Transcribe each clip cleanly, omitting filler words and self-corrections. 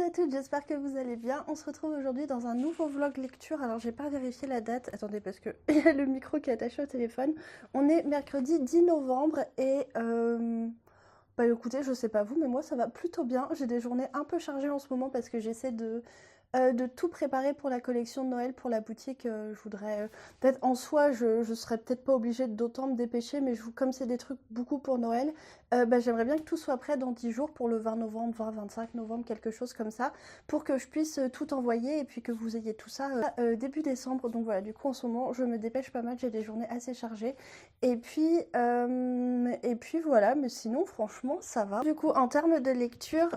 à toutes, j'espère que vous allez bien. On se retrouve aujourd'hui dans un nouveau vlog lecture. Alors j'ai pas vérifié la date, attendez parce que il y a le micro qui est attaché au téléphone. On est mercredi 10 novembre et bah écoutez, je sais pas vous, mais moi ça va plutôt bien. J'ai des journées un peu chargées en ce moment parce que j'essaie de tout préparer pour la collection de Noël pour la boutique. Je voudrais peut-être en soi, je serais peut-être pas obligée d'autant me dépêcher, mais comme c'est des trucs beaucoup pour Noël, bah, j'aimerais bien que tout soit prêt dans 10 jours pour le 20 novembre, 25 novembre, quelque chose comme ça, pour que je puisse tout envoyer et puis que vous ayez tout ça début décembre. Donc voilà, du coup en ce moment je me dépêche pas mal, j'ai des journées assez chargées et puis voilà, mais sinon franchement ça va. Du coup en termes de lecture,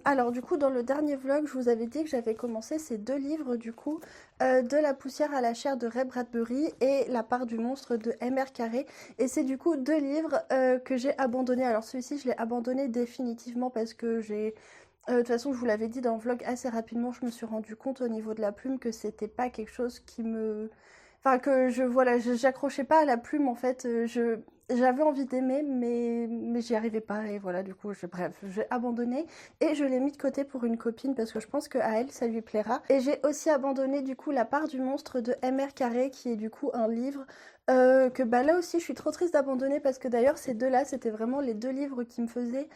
alors du coup dans le dernier vlog je vous avais dit que j'avais commencé ces deux livres du coup, De la poussière à la chair de Ray Bradbury et La part du monstre de M.R. Carré, et c'est du coup deux livres que j'ai abandonnés. Alors celui-ci je l'ai abandonné définitivement parce que de toute façon je vous l'avais dit dans le vlog assez rapidement, je me suis rendu compte au niveau de la plume que c'était pas quelque chose qui me... Enfin que j'accrochais pas à la plume en fait, j'avais envie d'aimer mais j'y arrivais pas et voilà du coup bref, j'ai abandonné et je l'ai mis de côté pour une copine parce que je pense qu'à elle ça lui plaira. Et j'ai aussi abandonné du coup La part du monstre de M.R. Carré qui est du coup un livre que bah là aussi je suis trop triste d'abandonner parce que d'ailleurs ces deux-là c'était vraiment les deux livres qui me faisaient...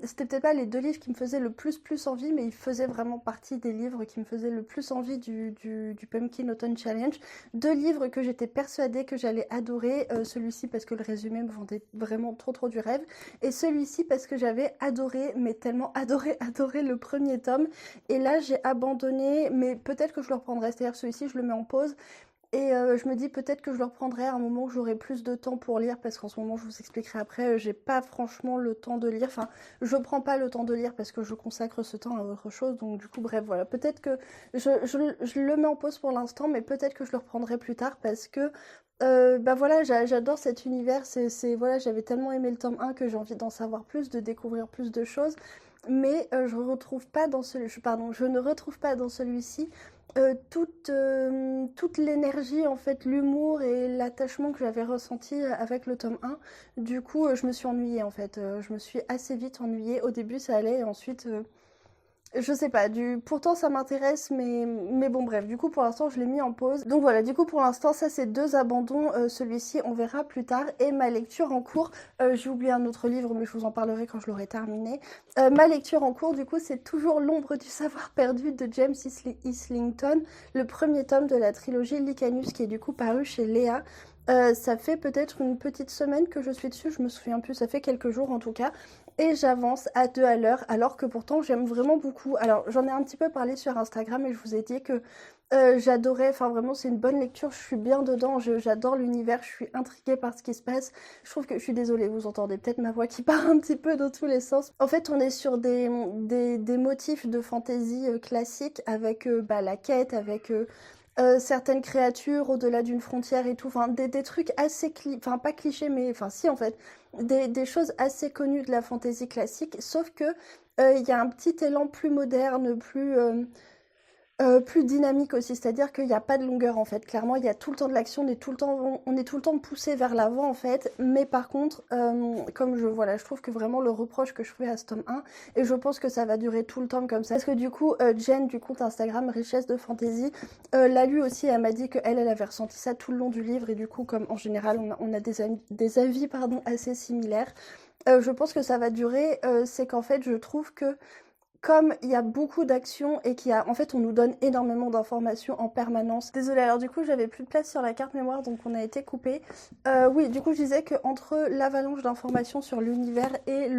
c'était peut-être pas les deux livres qui me faisaient le plus envie, mais ils faisaient vraiment partie des livres qui me faisaient le plus envie du Pumpkin Autumn Challenge. Deux livres que j'étais persuadée que j'allais adorer, celui-ci parce que le résumé me vendait vraiment trop du rêve, et celui-ci parce que j'avais adoré, mais tellement adoré le premier tome, et là j'ai abandonné, mais peut-être que je le reprendrai, c'est-à-dire celui-ci je le mets en pause, et je me dis peut-être que je le reprendrai à un moment où j'aurai plus de temps pour lire, parce qu'en ce moment, je vous expliquerai après, j'ai pas franchement le temps de lire. Enfin, je prends pas le temps de lire parce que je consacre ce temps à autre chose. Donc du coup, bref, voilà. Peut-être que je le mets en pause pour l'instant, mais peut-être que je le reprendrai plus tard parce que bah voilà, j'adore cet univers. Voilà, j'avais tellement aimé le tome 1 que j'ai envie d'en savoir plus, de découvrir plus de choses. Mais je ne retrouve pas dans celui-ci toute l'énergie, en fait, l'humour et l'attachement que j'avais ressenti avec le tome 1. Du coup, je me suis ennuyée, en fait. Je me suis assez vite ennuyée. Au début, ça allait, et ensuite... je sais pas, pourtant ça m'intéresse, mais bon bref, du coup pour l'instant je l'ai mis en pause. Donc voilà, du coup pour l'instant ça c'est deux abandons, celui-ci on verra plus tard. Et ma lecture en cours, j'ai oublié un autre livre mais je vous en parlerai quand je l'aurai terminé. Ma lecture en cours du coup c'est toujours L'ombre du savoir perdu de James Islington, le premier tome de la trilogie Licanus qui est du coup paru chez Léa. Ça fait peut-être une petite semaine que je suis dessus, je me souviens plus, ça fait quelques jours en tout cas. Et j'avance à 2 à l'heure, alors que pourtant j'aime vraiment beaucoup. Alors j'en ai un petit peu parlé sur Instagram et je vous ai dit que j'adorais, enfin vraiment c'est une bonne lecture, je suis bien dedans, j'adore l'univers, je suis intriguée par ce qui se passe. Je trouve que, je suis désolée, vous entendez peut-être ma voix qui part un petit peu dans tous les sens. En fait on est sur des motifs de fantasy classiques avec bah, la quête, avec... certaines créatures au-delà d'une frontière et tout, enfin des trucs assez, enfin pas clichés, mais enfin si en fait, des choses assez connues de la fantasy classique, sauf que il y a un petit élan plus moderne, plus dynamique aussi, c'est-à-dire qu'il n'y a pas de longueur en fait. Clairement, il y a tout le temps de l'action, on est tout le temps poussé vers l'avant en fait. Mais par contre, comme voilà, je trouve que vraiment le reproche que je fais à ce tome 1, et je pense que ça va durer tout le tome comme ça, parce que du coup, Jen du compte Instagram Richesse de Fantasy l'a lu aussi, elle m'a dit qu'elle avait ressenti ça tout le long du livre, et du coup, comme en général, on a des avis pardon, assez similaires. Je pense que ça va durer, c'est qu'en fait, je trouve que comme il y a beaucoup d'actions et en fait on nous donne énormément d'informations en permanence. Désolée, alors du coup j'avais plus de place sur la carte mémoire donc on a été coupé. Oui, du coup je disais que entre l'avalanche d'informations sur l'univers et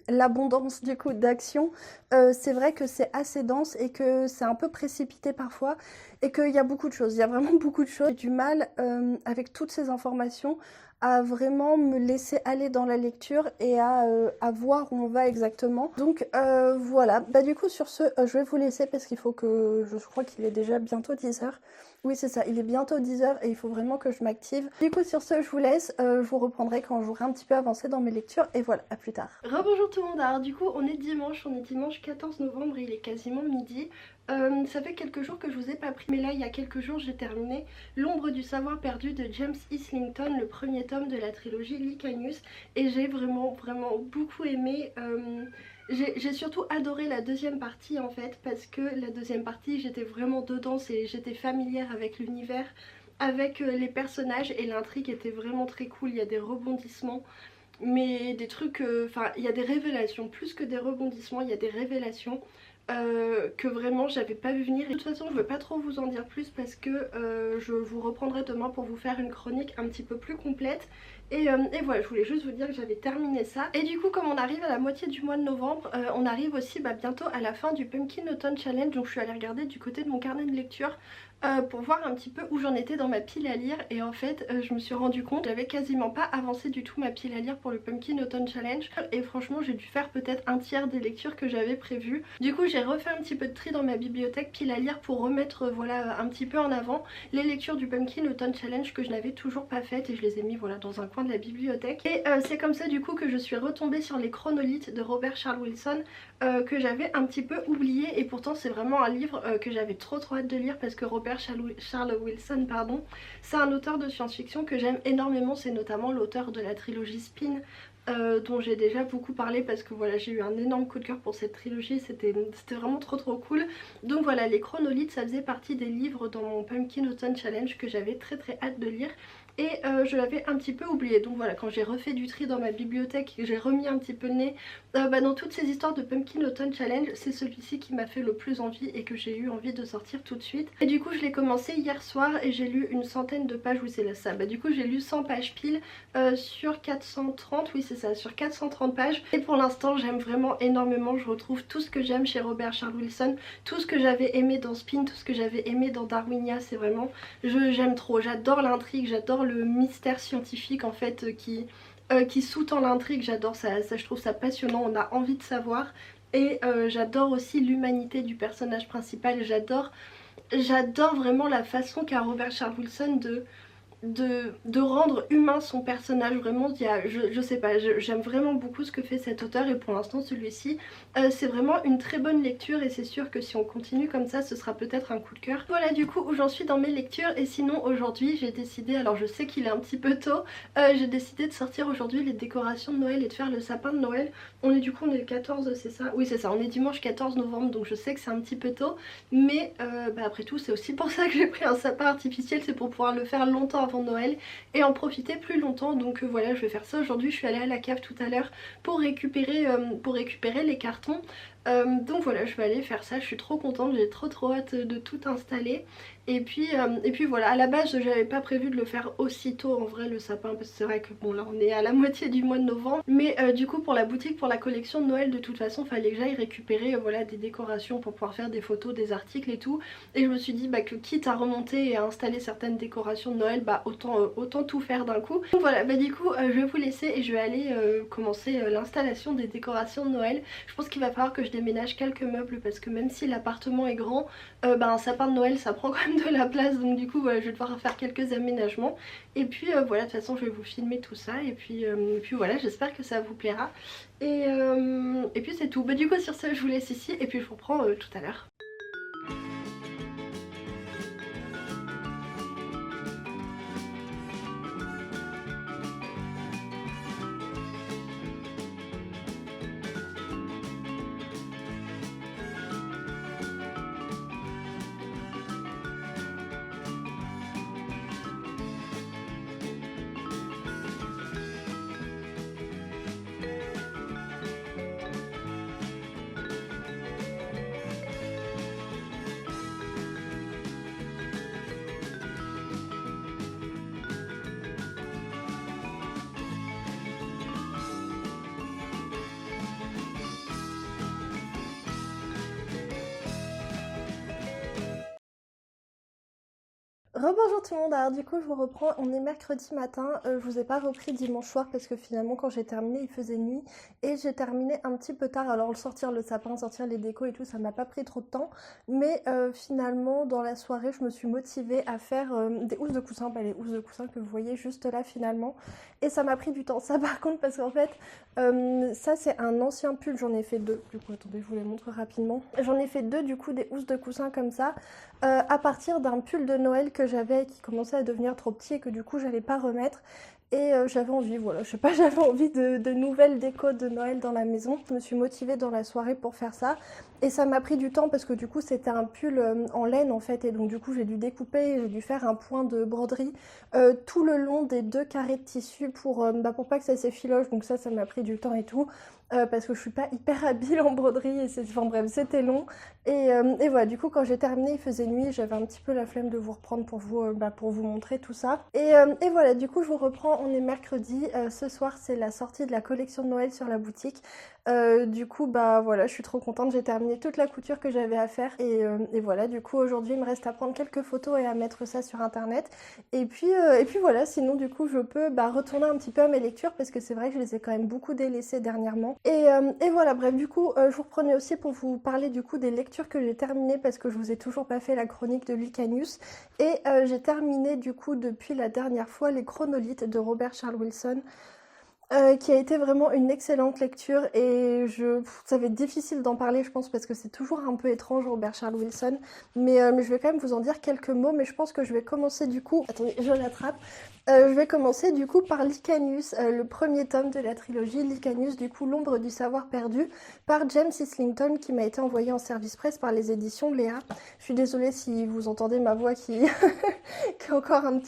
l'abondance du coup d'actions, c'est vrai que c'est assez dense et que c'est un peu précipité parfois et qu'il y a beaucoup de choses, il y a vraiment beaucoup de choses. J'ai du mal avec toutes ces informations à vraiment me laisser aller dans la lecture et à voir où on va exactement. Donc voilà, bah du coup sur ce, je vais vous laisser parce qu'il faut que, je crois qu'il est déjà bientôt 10h. Oui c'est ça, il est bientôt 10h et il faut vraiment que je m'active. Du coup sur ce, je vous laisse, je vous reprendrai quand j'aurai un petit peu avancé dans mes lectures et voilà, à plus tard. Rebonjour tout le monde, alors du coup on est dimanche 14 novembre et il est quasiment midi. Ça fait quelques jours que je vous ai pas pris, mais là il y a quelques jours j'ai terminé L'ombre du savoir perdu de James Islington, le premier tome de la trilogie Licanius, et j'ai vraiment beaucoup aimé. J'ai surtout adoré la deuxième partie en fait, parce que la deuxième partie j'étais vraiment dedans, j'étais familière avec l'univers, avec les personnages, et l'intrigue était vraiment très cool. Il y a des rebondissements, mais des trucs, enfin il y a des révélations, plus que des rebondissements, il y a des révélations que vraiment j'avais pas vu venir. Et de toute façon je veux pas trop vous en dire plus parce que je vous reprendrai demain pour vous faire une chronique un petit peu plus complète. Et voilà, je voulais juste vous dire que j'avais terminé ça. Et du coup, comme on arrive à la moitié du mois de novembre, on arrive aussi bientôt à la fin du Pumpkin Autumn Challenge. Donc je suis allée regarder du côté de mon carnet de lecture pour voir un petit peu où j'en étais dans ma pile à lire. Et en fait je me suis rendu compte que j'avais quasiment pas avancé du tout ma pile à lire pour le Pumpkin Autumn Challenge, et franchement j'ai dû faire peut-être un tiers des lectures que j'avais prévues. Du coup j'ai refait un petit peu de tri dans ma bibliothèque pile à lire pour remettre voilà un petit peu en avant les lectures du Pumpkin Autumn Challenge que je n'avais toujours pas faites, et je les ai mis voilà dans un coin de la bibliothèque. Et c'est comme ça du coup que je suis retombée sur les chronolithes de Robert Charles Wilson que j'avais un petit peu oublié, et pourtant c'est vraiment un livre que j'avais trop hâte de lire parce que Robert Charles Wilson, pardon, c'est un auteur de science-fiction que j'aime énormément. C'est notamment l'auteur de la trilogie Spin, dont j'ai déjà beaucoup parlé parce que voilà j'ai eu un énorme coup de cœur pour cette trilogie, c'était vraiment trop cool. Donc voilà, les chronolithes ça faisait partie des livres dans mon Pumpkin Autumn Challenge que j'avais très hâte de lire. Et je l'avais un petit peu oublié. Donc voilà, quand j'ai refait du tri dans ma bibliothèque et que j'ai remis un petit peu le nez dans toutes ces histoires de Pumpkin Autumn Challenge, c'est celui-ci qui m'a fait le plus envie et que j'ai eu envie de sortir tout de suite. Et du coup je l'ai commencé hier soir et j'ai lu une centaine de pages. Oui c'est là ça, du coup j'ai lu 100 pages pile sur 430, oui c'est ça, sur 430 pages. Et pour l'instant j'aime vraiment énormément, je retrouve tout ce que j'aime chez Robert Charles Wilson, tout ce que j'avais aimé dans Spin, tout ce que j'avais aimé dans Darwinia. C'est vraiment, j'aime trop, j'adore l'intrigue, j'adore le mystère scientifique en fait qui sous-tend l'intrigue. J'adore ça, je trouve ça passionnant, on a envie de savoir. Et j'adore aussi l'humanité du personnage principal, j'adore vraiment la façon qu'a Robert Charles Wilson de rendre humain son personnage. Vraiment je sais pas, j'aime vraiment beaucoup ce que fait cet auteur, et pour l'instant celui-ci c'est vraiment une très bonne lecture, et c'est sûr que si on continue comme ça ce sera peut-être un coup de cœur. Voilà du coup où j'en suis dans mes lectures. Et sinon aujourd'hui j'ai décidé, alors je sais qu'il est un petit peu tôt, j'ai décidé de sortir aujourd'hui les décorations de Noël et de faire le sapin de Noël. On est le 14, c'est ça? Oui c'est ça, on est dimanche 14 novembre, donc je sais que c'est un petit peu tôt, mais après tout c'est aussi pour ça que j'ai pris un sapin artificiel, c'est pour pouvoir le faire longtemps avant Noël et en profiter plus longtemps. Donc voilà, je vais faire ça aujourd'hui. Je suis allée à la cave tout à l'heure pour récupérer les cartons. Donc voilà, je vais aller faire ça, je suis trop contente, j'ai trop hâte de tout installer. Et puis voilà, à la base j'avais pas prévu de le faire aussitôt en vrai le sapin, parce que c'est vrai que bon là on est à la moitié du mois de novembre. Mais du coup pour la boutique, pour la collection de Noël, de toute façon fallait que j'aille récupérer voilà des décorations pour pouvoir faire des photos, des articles et tout. Et je me suis dit que quitte à remonter et à installer certaines décorations de Noël, autant tout faire d'un coup. Donc voilà, du coup je vais vous laisser et je vais aller commencer l'installation des décorations de Noël. Je pense qu'il va falloir que je déménage quelques meubles parce que même si l'appartement est grand, un sapin de Noël ça prend quand même de la place, donc du coup voilà, je vais devoir faire quelques aménagements. Et puis voilà, de toute façon je vais vous filmer tout ça, et puis voilà, j'espère que ça vous plaira. Et puis c'est tout. Du coup sur ce je vous laisse ici et puis je vous reprends tout à l'heure. Rebonjour tout le monde, alors du coup je vous reprends, on est mercredi matin, je vous ai pas repris dimanche soir parce que finalement quand j'ai terminé il faisait nuit et j'ai terminé un petit peu tard, alors le sortir le sapin, sortir les décos et tout ça m'a pas pris trop de temps, mais finalement dans la soirée je me suis motivée à faire des housses de coussin, les housses de coussin que vous voyez juste là finalement, et ça m'a pris du temps, ça par contre parce qu'en fait ça c'est un ancien pull, j'en ai fait deux, du coup attendez je vous les montre rapidement, j'en ai fait deux du coup des housses de coussin comme ça, à partir d'un pull de Noël que j'avais qui commençait à devenir trop petit et que du coup j'allais pas remettre. Et j'avais envie, voilà, je sais pas, j'avais envie de nouvelles décos de Noël dans la maison. Je me suis motivée dans la soirée pour faire ça. Et ça m'a pris du temps parce que du coup c'était un pull en laine en fait. Et donc du coup j'ai dû découper, j'ai dû faire un point de broderie tout le long des deux carrés de tissu pour pas que ça s'effiloche. Donc ça m'a pris du temps et tout. Parce que je suis pas hyper habile en broderie et enfin bref c'était long et voilà du coup quand j'ai terminé il faisait nuit, j'avais un petit peu la flemme de vous reprendre pour vous montrer tout ça et voilà du coup je vous reprends, on est mercredi, ce soir c'est la sortie de la collection de Noël sur la boutique. Du coup voilà je suis trop contente, j'ai terminé toute la couture que j'avais à faire et voilà du coup aujourd'hui il me reste à prendre quelques photos et à mettre ça sur internet et puis voilà sinon du coup je peux retourner un petit peu à mes lectures parce que c'est vrai que je les ai quand même beaucoup délaissées dernièrement et voilà bref du coup je vous reprenais aussi pour vous parler du coup des lectures que j'ai terminées parce que je vous ai toujours pas fait la chronique de Licanius et j'ai terminé du coup depuis la dernière fois les chronolithes de Robert Charles Wilson qui a été vraiment une excellente lecture et ça va être difficile d'en parler je pense parce que c'est toujours un peu étrange Robert Charles Wilson mais je vais quand même vous en dire quelques mots mais je pense que je vais commencer du coup, attendez je l'attrape, je vais commencer du coup par Licanius, le premier tome de la trilogie Licanius du coup l'ombre du savoir perdu par James Islington qui m'a été envoyé en service presse par les éditions Léa. Je suis désolée si vous entendez ma voix qui, qui est encore un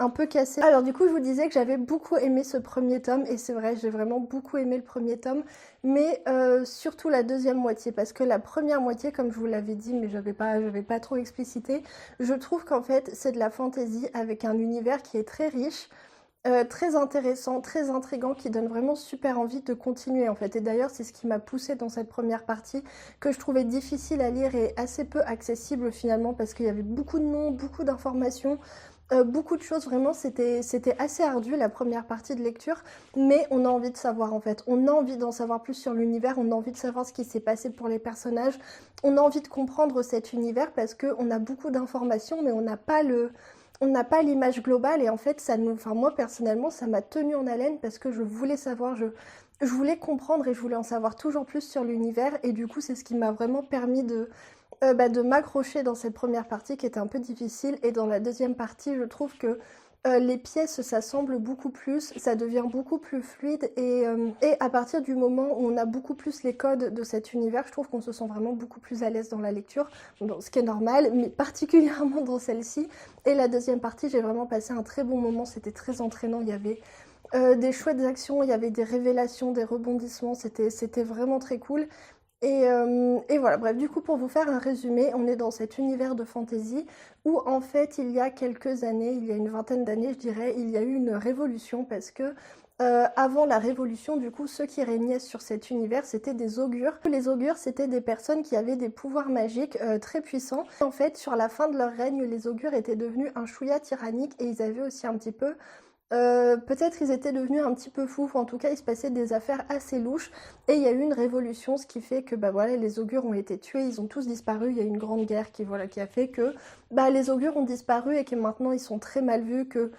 peu cassée. Alors du coup je vous disais que j'avais beaucoup aimé ce premier tome et c'est vrai j'ai vraiment beaucoup aimé le premier tome mais surtout la deuxième moitié parce que la première moitié comme je vous l'avais dit mais j'avais pas trop explicité, je trouve qu'en fait c'est de la fantasy avec un univers qui est très riche, très intéressant, très intriguant, qui donne vraiment super envie de continuer en fait. Et d'ailleurs c'est ce qui m'a poussée dans cette première partie que je trouvais difficile à lire et assez peu accessible finalement parce qu'il y avait beaucoup de noms, beaucoup d'informations. Beaucoup de choses, vraiment, c'était assez ardu la première partie de lecture, mais on a envie de savoir en fait. On a envie d'en savoir plus sur l'univers, on a envie de savoir ce qui s'est passé pour les personnages, on a envie de comprendre cet univers parce qu'on a beaucoup d'informations, mais on n'a pas l'image globale et en fait, enfin moi personnellement, ça m'a tenu en haleine parce que je voulais savoir, je voulais comprendre et je voulais en savoir toujours plus sur l'univers et du coup, c'est ce qui m'a vraiment permis de m'accrocher dans cette première partie qui était un peu difficile et dans la deuxième partie je trouve que les pièces s'assemblent beaucoup plus, ça devient beaucoup plus fluide et à partir du moment où on a beaucoup plus les codes de cet univers, je trouve qu'on se sent vraiment beaucoup plus à l'aise dans la lecture, bon, ce qui est normal, mais particulièrement dans celle-ci. Et la deuxième partie, j'ai vraiment passé un très bon moment, c'était très entraînant, il y avait des chouettes actions, il y avait des révélations, des rebondissements, c'était vraiment très cool. Et voilà, bref, du coup, pour vous faire un résumé, on est dans cet univers de fantasy où, en fait, il y a quelques années, il y a une vingtaine d'années, je dirais, il y a eu une révolution parce que avant la révolution, du coup, ceux qui régnaient sur cet univers, c'était des augures. Les augures, c'était des personnes qui avaient des pouvoirs magiques très puissants. En fait, sur la fin de leur règne, les augures étaient devenus un chouïa tyrannique et ils avaient aussi un petit peu peut-être ils étaient devenus un petit peu fous, en tout cas il se passait des affaires assez louches et il y a eu une révolution, ce qui fait que voilà, les augures ont été tués, ils ont tous disparu, il y a eu une grande guerre qui a fait que les augures ont disparu et que maintenant ils sont très mal vus, que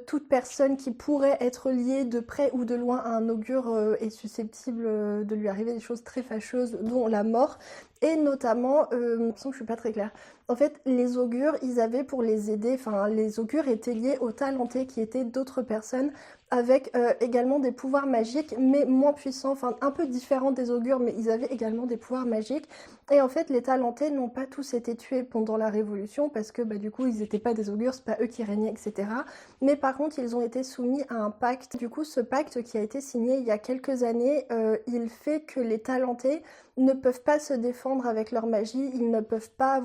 toute personne qui pourrait être liée de près ou de loin à un augure est susceptible de lui arriver des choses très fâcheuses, dont la mort, et notamment, il me semble que je suis pas très claire, en fait, les augures, ils avaient pour les aider, enfin, les augures étaient liés aux talentés qui étaient d'autres personnes avec également des pouvoirs magiques, mais moins puissants, enfin, un peu différents des augures, mais ils avaient également des pouvoirs magiques. Et en fait, les talentés n'ont pas tous été tués pendant la Révolution parce que du coup, ils n'étaient pas des augures, c'est pas eux qui régnaient, etc. Mais par contre, ils ont été soumis à un pacte. Du coup, ce pacte qui a été signé il y a quelques années, il fait que les talentés ne peuvent pas se défendre avec leur magie, ils ne peuvent pas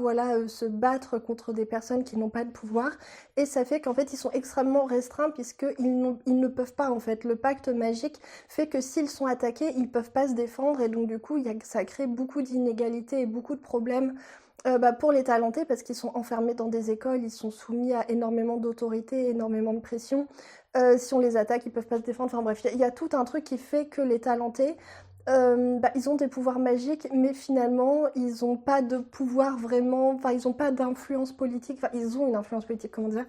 se battre contre des personnes qui n'ont pas de pouvoir et ça fait qu'en fait ils sont extrêmement restreints puisqu'ils ils ne peuvent pas en fait. Le pacte magique fait que s'ils sont attaqués, ils peuvent pas se défendre et donc du coup ça crée beaucoup d'inégalités et beaucoup de problèmes pour les talentés parce qu'ils sont enfermés dans des écoles, ils sont soumis à énormément d'autorité, énormément de pression. Si on les attaque, ils peuvent pas se défendre. Enfin bref, il y a tout un truc qui fait que les talentés, ils ont des pouvoirs magiques, mais finalement, ils ont pas de pouvoir vraiment, enfin, ils ont pas d'influence politique, enfin, ils ont une influence politique, comment dire.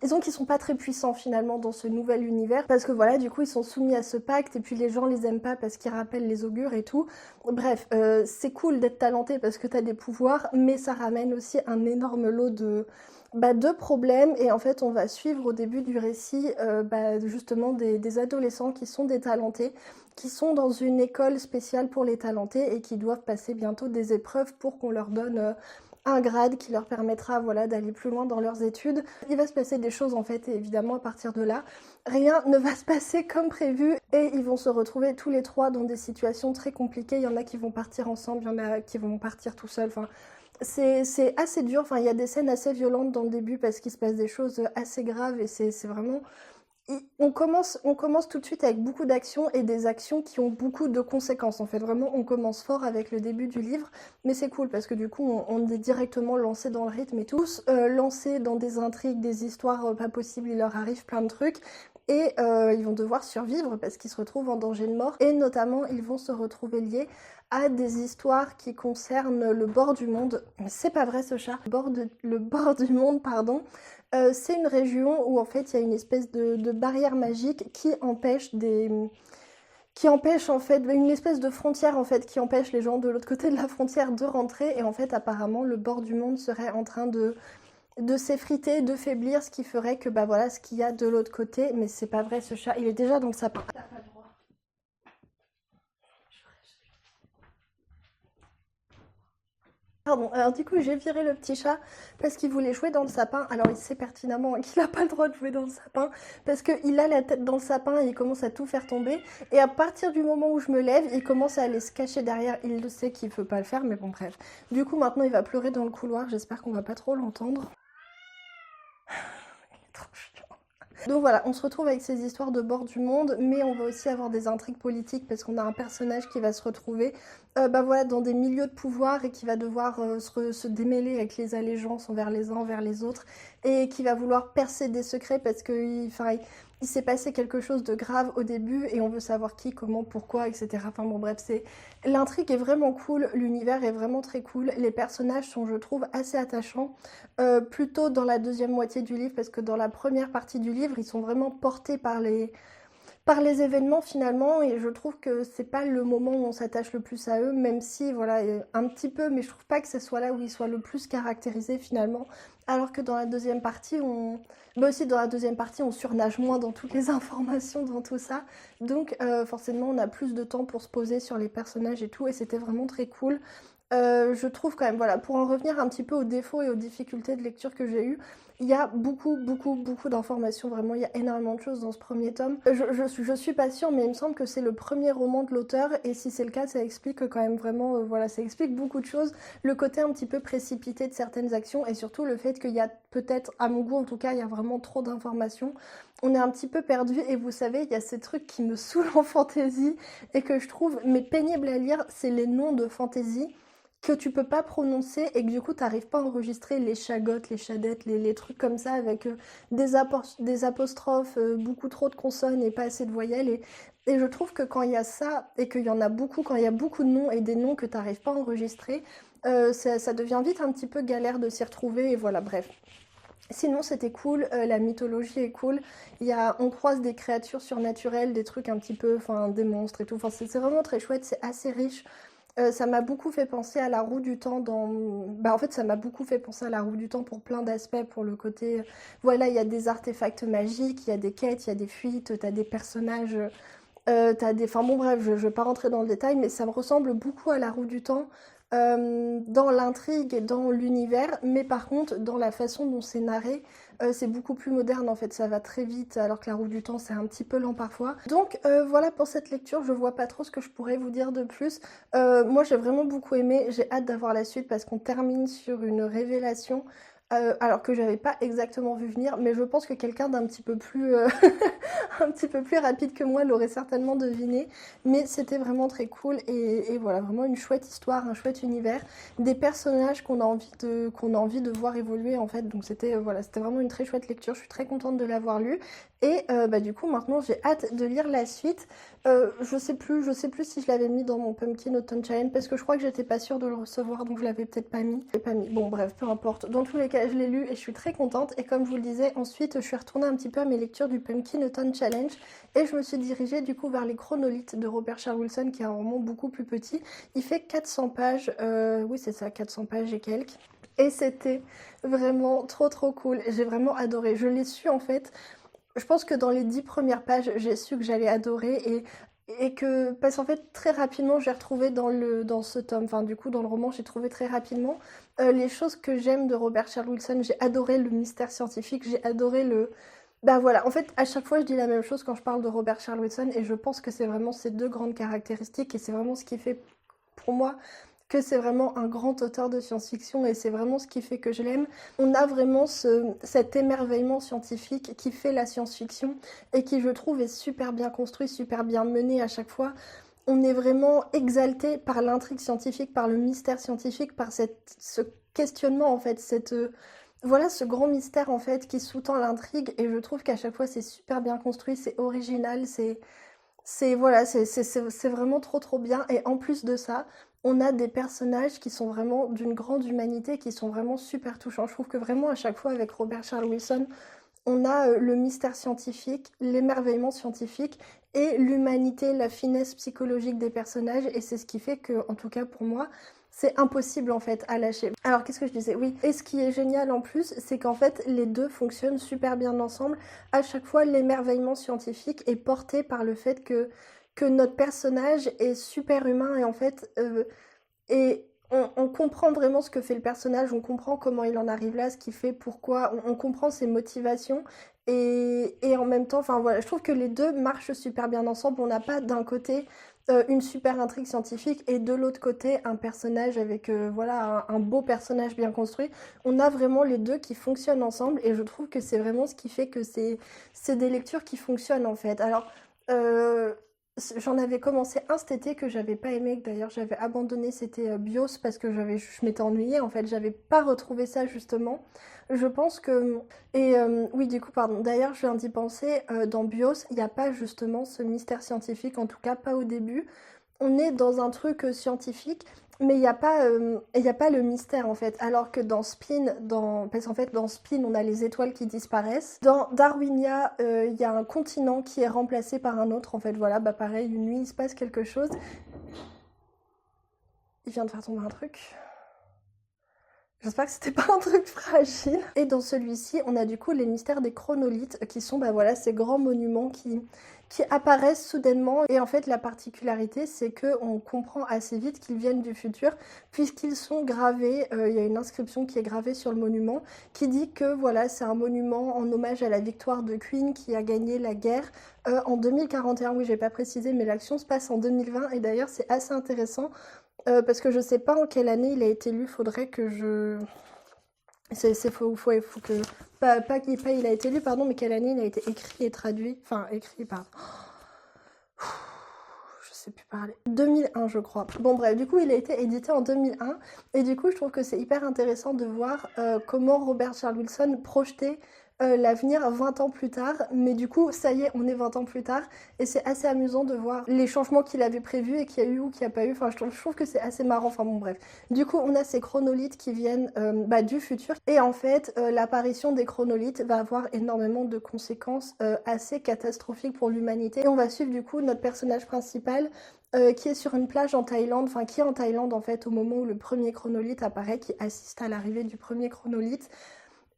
Disons qu'ils sont pas très puissants finalement dans ce nouvel univers, parce que voilà, du coup, ils sont soumis à ce pacte, et puis les gens les aiment pas parce qu'ils rappellent les augures et tout. Bref, c'est cool d'être talenté parce que t'as des pouvoirs, mais ça ramène aussi un énorme lot de problèmes, et en fait on va suivre au début du récit justement des adolescents qui sont des talentés, qui sont dans une école spéciale pour les talentés et qui doivent passer bientôt des épreuves pour qu'on leur donne un grade qui leur permettra voilà, d'aller plus loin dans leurs études. Il va se passer des choses en fait, et évidemment à partir de là, rien ne va se passer comme prévu et ils vont se retrouver tous les trois dans des situations très compliquées. Il y en a qui vont partir ensemble, il y en a qui vont partir tout seuls. Enfin, c'est assez dur, enfin, il y a des scènes assez violentes dans le début parce qu'il se passe des choses assez graves et c'est vraiment... On commence tout de suite avec beaucoup d'actions et des actions qui ont beaucoup de conséquences. En fait, vraiment, on commence fort avec le début du livre, mais c'est cool parce que du coup, on est directement lancé dans le rythme et tous lancés dans des intrigues, des histoires pas possibles. Il leur arrive plein de trucs et ils vont devoir survivre parce qu'ils se retrouvent en danger de mort et notamment, ils vont se retrouver liés à des histoires qui concernent le bord du monde. Mais c'est pas vrai ce chat. Le bord du monde, pardon. C'est une région où en fait il y a une espèce de barrière magique qui empêche en fait une espèce de frontière en fait qui empêche les gens de l'autre côté de la frontière de rentrer et en fait apparemment le bord du monde serait en train de s'effriter, de faiblir, ce qui ferait que bah voilà ce qu'il y a de l'autre côté, mais c'est pas vrai ce chat, il est déjà dans le sapin. Pardon, alors du coup j'ai viré le petit chat parce qu'il voulait jouer dans le sapin. Alors il sait pertinemment qu'il n'a pas le droit de jouer dans le sapin parce qu'il a la tête dans le sapin et il commence à tout faire tomber. Et à partir du moment où je me lève, il commence à aller se cacher derrière. Il le sait qu'il ne peut pas le faire, mais bon bref. Du coup maintenant il va pleurer dans le couloir, j'espère qu'on va pas trop l'entendre. Il est trop chiant. Donc voilà, on se retrouve avec ces histoires de bord du monde, mais on va aussi avoir des intrigues politiques parce qu'on a un personnage qui va se retrouver voilà, dans des milieux de pouvoir et qui va devoir se démêler avec les allégeances envers les uns, envers les autres, et qui va vouloir percer des secrets parce que il s'est passé quelque chose de grave au début et on veut savoir qui, comment, pourquoi, etc. Enfin bon bref, l'intrigue est vraiment cool, l'univers est vraiment très cool, les personnages sont je trouve assez attachants, plutôt dans la deuxième moitié du livre parce que dans la première partie du livre ils sont vraiment portés par les événements finalement et je trouve que c'est pas le moment où on s'attache le plus à eux, même si voilà un petit peu, mais je trouve pas que ce soit là où ils soient le plus caractérisés finalement, alors que dans la deuxième partie aussi dans la deuxième partie on surnage moins dans toutes les informations, dans tout ça, donc forcément on a plus de temps pour se poser sur les personnages et tout et c'était vraiment très cool. Je trouve quand même, voilà, pour en revenir un petit peu aux défauts et aux difficultés de lecture que j'ai eues, il y a beaucoup, beaucoup, beaucoup d'informations, vraiment, il y a énormément de choses dans ce premier tome. Je suis pas sûre, mais il me semble que c'est le premier roman de l'auteur, et si c'est le cas, ça explique quand même vraiment, voilà, ça explique beaucoup de choses, le côté un petit peu précipité de certaines actions, et surtout le fait qu'il y a peut-être, à mon goût en tout cas, il y a vraiment trop d'informations. On est un petit peu perdu, et vous savez, il y a ces trucs qui me saoulent en fantasy, et que je trouve, mais pénibles à lire, c'est les noms de fantasy que tu peux pas prononcer et que du coup t'arrives pas à enregistrer les chagottes, les chadettes, les trucs comme ça avec des apostrophes, beaucoup trop de consonnes et pas assez de voyelles et je trouve que quand il y a ça et qu'il y en a beaucoup, quand il y a beaucoup de noms et des noms que t'arrives pas à enregistrer, ça devient vite un petit peu galère de s'y retrouver et voilà bref. Sinon c'était cool, la mythologie est cool, on croise des créatures surnaturelles, des trucs un petit peu, enfin des monstres et tout, enfin c'est vraiment très chouette, c'est assez riche. Ça m'a beaucoup fait penser à la roue du temps en fait, ça m'a beaucoup fait penser à la roue du temps pour plein d'aspects, pour le côté... Voilà, il y a des artefacts magiques, il y a des quêtes, il y a des fuites, t'as des personnages, t'as des... Enfin bon bref, je vais pas rentrer dans le détail, mais ça me ressemble beaucoup à la roue du temps, dans l'intrigue et dans l'univers, mais par contre, dans la façon dont c'est narré, c'est beaucoup plus moderne en fait, ça va très vite, alors que la roue du temps c'est un petit peu lent parfois. Donc voilà pour cette lecture, je vois pas trop ce que je pourrais vous dire de plus. Moi j'ai vraiment beaucoup aimé, j'ai hâte d'avoir la suite parce qu'on termine sur une révélation Alors que j'avais pas exactement vu venir, mais je pense que quelqu'un d'un petit peu plus, un petit peu plus rapide que moi l'aurait certainement deviné. Mais c'était vraiment très cool et voilà, vraiment une chouette histoire, un chouette univers, des personnages qu'on a envie de voir évoluer en fait. Donc c'était voilà, c'était vraiment une très chouette lecture. Je suis très contente de l'avoir lu et bah du coup maintenant j'ai hâte de lire la suite. Je sais plus si je l'avais mis dans mon Pumpkin Autumn Challenge parce que je crois que j'étais pas sûre de le recevoir donc je l'avais peut-être pas mis. Je l'ai pas mis. Bon bref, peu importe. Dans tous les cas, je l'ai lu et je suis très contente. Et comme je vous le disais, ensuite je suis retournée un petit peu à mes lectures du Pumpkin Autumn Challenge et je me suis dirigée du coup vers les Chronolithes de Robert Charles Wilson qui est un roman beaucoup plus petit. Il fait 400 pages, oui c'est ça, 400 pages et quelques. Et c'était vraiment trop cool. J'ai vraiment adoré. Je l'ai su en fait. Je pense que dans les 10 premières pages, j'ai su que j'allais adorer et que, parce qu'en fait, très rapidement, j'ai retrouvé dans ce tome, enfin, du coup, dans le roman, j'ai trouvé très rapidement les choses que j'aime de Robert Charles Wilson. J'ai adoré le mystère scientifique, j'ai adoré le. Bah voilà, en fait, à chaque fois, je dis la même chose quand je parle de Robert Charles Wilson et je pense que c'est vraiment ces deux grandes caractéristiques et c'est vraiment ce qui fait pour moi que c'est vraiment un grand auteur de science-fiction et c'est vraiment ce qui fait que je l'aime. On a vraiment cet émerveillement scientifique qui fait la science-fiction et qui, je trouve, est super bien construit, super bien mené à chaque fois. On est vraiment exalté par l'intrigue scientifique, par le mystère scientifique, par ce questionnement, en fait, voilà ce grand mystère, en fait, qui sous-tend l'intrigue et je trouve qu'à chaque fois, c'est super bien construit, c'est original, voilà, c'est vraiment trop bien. Et en plus de ça, on a des personnages qui sont vraiment d'une grande humanité, qui sont vraiment super touchants. Je trouve que vraiment à chaque fois avec Robert Charles Wilson, on a le mystère scientifique, l'émerveillement scientifique et l'humanité, la finesse psychologique des personnages. Et c'est ce qui fait que, en tout cas pour moi, c'est impossible en fait à lâcher. Alors qu'est-ce que je disais? Oui. Et ce qui est génial en plus, c'est qu'en fait les deux fonctionnent super bien ensemble. À chaque fois, l'émerveillement scientifique est porté par le fait que notre personnage est super humain et en fait et on comprend vraiment ce que fait le personnage, on comprend comment il en arrive là, ce qu'il fait, pourquoi, on comprend ses motivations et en même temps, enfin voilà, je trouve que les deux marchent super bien ensemble. On n'a pas d'un côté une super intrigue scientifique et de l'autre côté un personnage avec voilà un beau personnage bien construit. On a vraiment les deux qui fonctionnent ensemble et je trouve que c'est vraiment ce qui fait que c'est des lectures qui fonctionnent en fait. Alors euh, j'en avais commencé un cet été que j'avais pas aimé, que d'ailleurs j'avais abandonné, c'était Bios parce que je m'étais ennuyée en fait, j'avais pas retrouvé ça justement. Je pense que oui du coup pardon. D'ailleurs je viens d'y penser, dans Bios il n'y a pas justement ce mystère scientifique, en tout cas pas au début. On est dans un truc scientifique, mais il y a pas le mystère en fait. Alors que dans Spin, parce qu'en fait dans Spin, on a les étoiles qui disparaissent. Dans Darwinia, il y a un continent qui est remplacé par un autre. En fait, voilà, bah pareil, une nuit, il se passe quelque chose. Il vient de faire tomber un truc. J'espère que c'était pas un truc fragile. Et dans celui-ci, on a du coup les mystères des chronolithes, qui sont bah voilà, ces grands monuments qui apparaissent soudainement. Et en fait, la particularité, c'est qu'on comprend assez vite qu'ils viennent du futur, puisqu'ils sont gravés. Il y a une inscription qui est gravée sur le monument, qui dit que voilà, c'est un monument en hommage à la victoire de Queen qui a gagné la guerre en 2041. Oui, j'ai pas précisé, mais l'action se passe en 2020. Et d'ailleurs, c'est assez intéressant parce que je sais pas en quelle année il a été lu, faudrait que je. Faut que. Pas il a été lu, pardon, mais quelle année il a été écrit et traduit. Enfin, écrit, pardon. Je sais plus parler. 2001, je crois. Bon, bref, du coup, il a été édité en 2001. Et du coup, je trouve que c'est hyper intéressant de voir comment Robert Charles Wilson projetait l'avenir 20 ans plus tard. Mais du coup, ça y est, on est 20 ans plus tard. Et c'est assez amusant de voir les changements qu'il avait prévus et qu'il y a eu ou qu'il n'y a pas eu. Enfin, je trouve que c'est assez marrant. Enfin, bon, bref. Du coup, on a ces chronolithes qui viennent bah, du futur. Et en fait, l'apparition des chronolithes va avoir énormément de conséquences assez catastrophiques pour l'humanité. Et on va suivre du coup notre personnage principal qui est sur une plage en Thaïlande, enfin qui est en Thaïlande en fait au moment où le premier chronolithe apparaît, qui assiste à l'arrivée du premier chronolithe.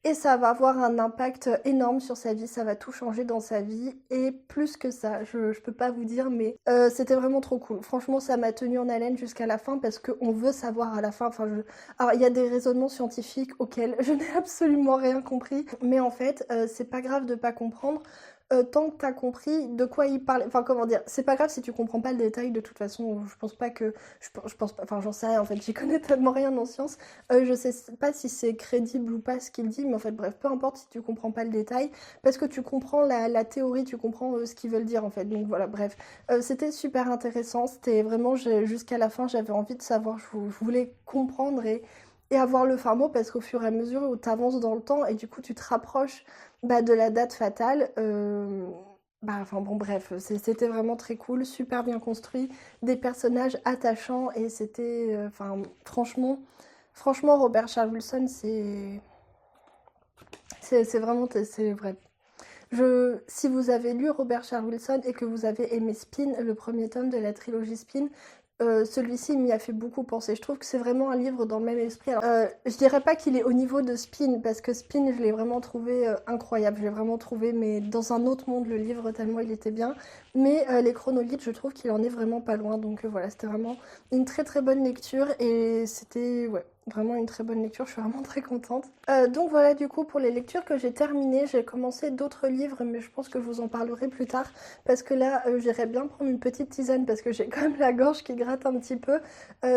Et ça va avoir un impact énorme sur sa vie, ça va tout changer dans sa vie. Et plus que ça, je peux pas vous dire, mais c'était vraiment trop cool. Franchement, ça m'a tenu en haleine jusqu'à la fin parce qu'on veut savoir à la fin. Alors, il y a des raisonnements scientifiques auxquels je n'ai absolument rien compris. Mais en fait, c'est pas grave de pas comprendre. tant que t'as compris de quoi il parle. Enfin, comment dire, c'est pas grave si tu comprends pas le détail, de toute façon, je pense pas que. Je pense pas, enfin, j'en sais rien en fait, j'y connais tellement rien en sciences. Je sais pas si c'est crédible ou pas ce qu'il dit, mais en fait, bref, peu importe si tu comprends pas le détail, parce que tu comprends la théorie, tu comprends ce qu'ils veulent dire en fait. Donc voilà, bref. C'était super intéressant, c'était vraiment, jusqu'à la fin, j'avais envie de savoir, je voulais comprendre et avoir le fin mot parce qu'au fur et à mesure où tu avances dans le temps et du coup tu te rapproches bah, de la date fatale, bah, enfin bon bref, c'était vraiment très cool, super bien construit, des personnages attachants et c'était, enfin franchement Robert Charles Wilson c'est vraiment, c'est vrai. Si vous avez lu Robert Charles Wilson et que vous avez aimé Spin, le premier tome de la trilogie Spin, celui-ci m'y a fait beaucoup penser. Je trouve que c'est vraiment un livre dans le même esprit. Alors, je dirais pas qu'il est au niveau de Spin, parce que Spin, je l'ai vraiment trouvé incroyable. Je l'ai vraiment trouvé, mais dans un autre monde, le livre, tellement il était bien. Mais les chronolithes, je trouve qu'il en est vraiment pas loin. Donc voilà, c'était vraiment une très très bonne lecture et c'était ouais, vraiment une très bonne lecture. Je suis vraiment très contente. Donc voilà, du coup, pour les lectures que j'ai terminées, j'ai commencé d'autres livres, mais je pense que je vous en parlerai plus tard parce que là, j'irais bien prendre une petite tisane parce que j'ai quand même la gorge qui gratte un petit peu.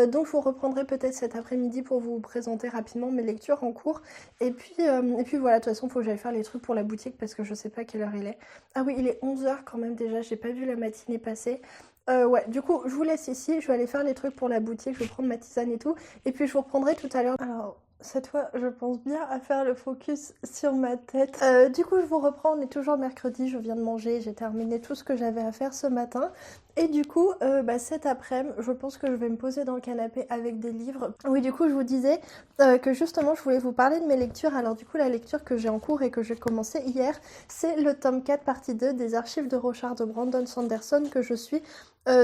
Donc je vous reprendrai peut-être cet après-midi pour vous présenter rapidement mes lectures en cours. Et puis voilà, de toute façon, il faut que j'aille faire les trucs pour la boutique parce que je sais pas quelle heure il est. Ah oui, il est 11 h quand même déjà, j'ai pas vu la matinée passer. Ouais, du coup, je vous laisse ici, je vais aller faire les trucs pour la boutique, je vais prendre ma tisane et tout, et puis je vous reprendrai tout à l'heure. Alors, cette fois, je pense bien à faire le focus sur ma tête. Du coup, je vous reprends, on est toujours mercredi, je viens de manger, j'ai terminé tout ce que j'avais à faire ce matin. Et du coup, bah, cet après-midi, je pense que je vais me poser dans le canapé avec des livres. Oui, du coup, je vous disais que justement, je voulais vous parler de mes lectures. Alors du coup, la lecture que j'ai en cours et que j'ai commencé hier, c'est le tome 4, partie 2 des archives de Rochard de Brandon Sanderson que je suis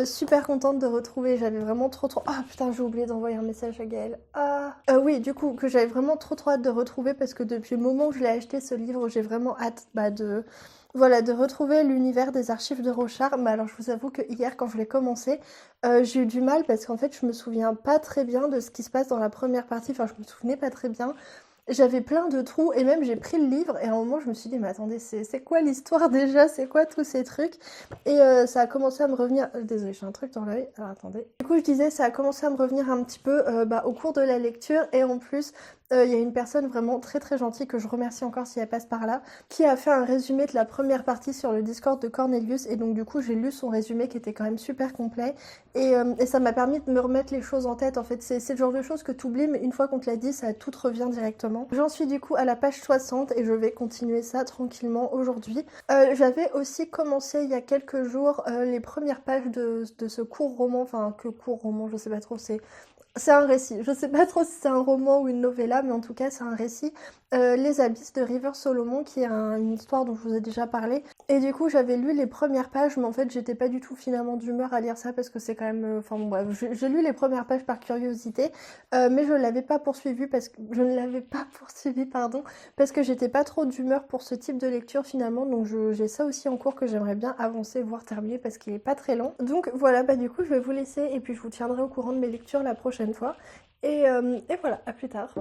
super contente de retrouver. J'avais vraiment trop... Ah putain, j'ai oublié d'envoyer un message à Gaëlle. Ah oui, du coup, que j'avais vraiment trop hâte de retrouver parce que depuis le moment où je l'ai acheté, ce livre, j'ai vraiment hâte bah, de retrouver l'univers des archives de Rochard. Mais alors, je vous avoue que hier, quand je l'ai commencé, j'ai eu du mal parce qu'en fait, je me souviens pas très bien de ce qui se passe dans la première partie. Enfin, je me souvenais pas très bien. J'avais plein de trous et même j'ai pris le livre et à un moment je me suis dit mais attendez c'est quoi l'histoire déjà, c'est quoi tous ces trucs et ça a commencé à me revenir, désolée j'ai un truc dans l'œil, alors attendez, du coup je disais ça a commencé à me revenir un petit peu bah, au cours de la lecture et en plus il y a une personne vraiment très gentille que je remercie encore si elle passe par là qui a fait un résumé de la première partie sur le Discord de Cornelius et donc du coup j'ai lu son résumé qui était quand même super complet et ça m'a permis de me remettre les choses en tête. En fait, c'est le genre de choses que tu oublies, mais une fois qu'on te l'a dit, ça tout te revient directement. J'en suis du coup à la page 60 et je vais continuer ça tranquillement aujourd'hui. J'avais aussi commencé il y a quelques jours les premières pages de ce court roman, enfin que court roman, je sais pas trop, c'est un récit. Je sais pas trop si c'est un roman ou une novella, mais en tout cas, c'est un récit. Les Abysses de River Solomon, qui est une histoire dont je vous ai déjà parlé. Et du coup, j'avais lu les premières pages, mais en fait, j'étais pas du tout finalement d'humeur à lire ça parce que c'est quand même. Enfin, bon, bref, j'ai lu les premières pages par curiosité, mais je l'avais pas poursuivi parce que je ne l'avais pas poursuivi, pardon, parce que j'étais pas trop d'humeur pour ce type de lecture finalement. Donc, j'ai ça aussi en cours que j'aimerais bien avancer, voire terminer parce qu'il est pas très long. Donc voilà, bah du coup, je vais vous laisser et puis je vous tiendrai au courant de mes lectures la prochaine fois. Et voilà, à plus tard.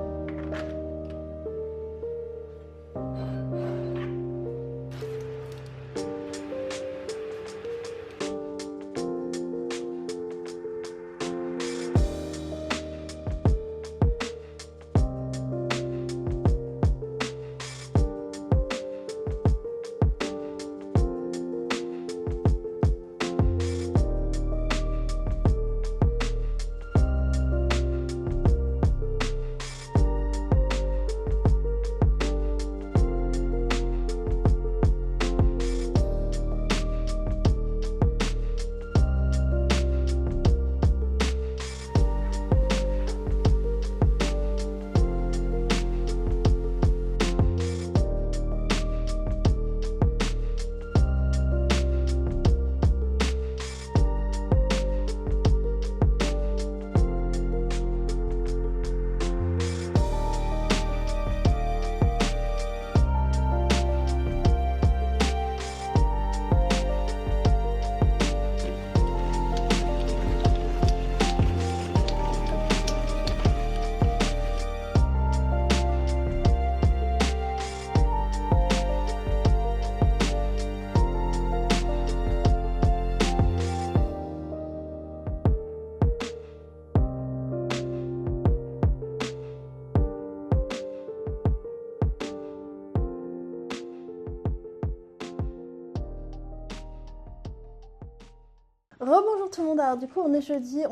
Rebonjour tout le monde, alors du coup on est jeudi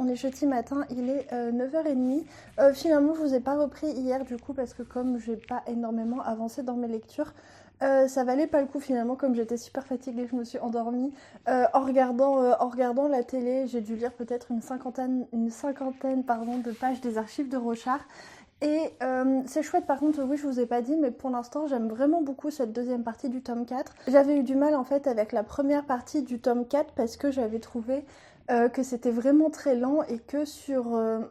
matin, il est 9h30. Finalement je vous ai pas repris hier du coup parce que comme j'ai pas énormément avancé dans mes lectures, ça valait pas le coup finalement comme j'étais super fatiguée, je me suis endormie en regardant la télé. J'ai dû lire peut-être une cinquantaine pardon, de pages des archives de Rochard. Et c'est chouette par contre, oui je vous ai pas dit, mais pour l'instant j'aime vraiment beaucoup cette deuxième partie du tome 4. J'avais eu du mal en fait avec la première partie du tome 4 parce que j'avais trouvé que c'était vraiment très lent et que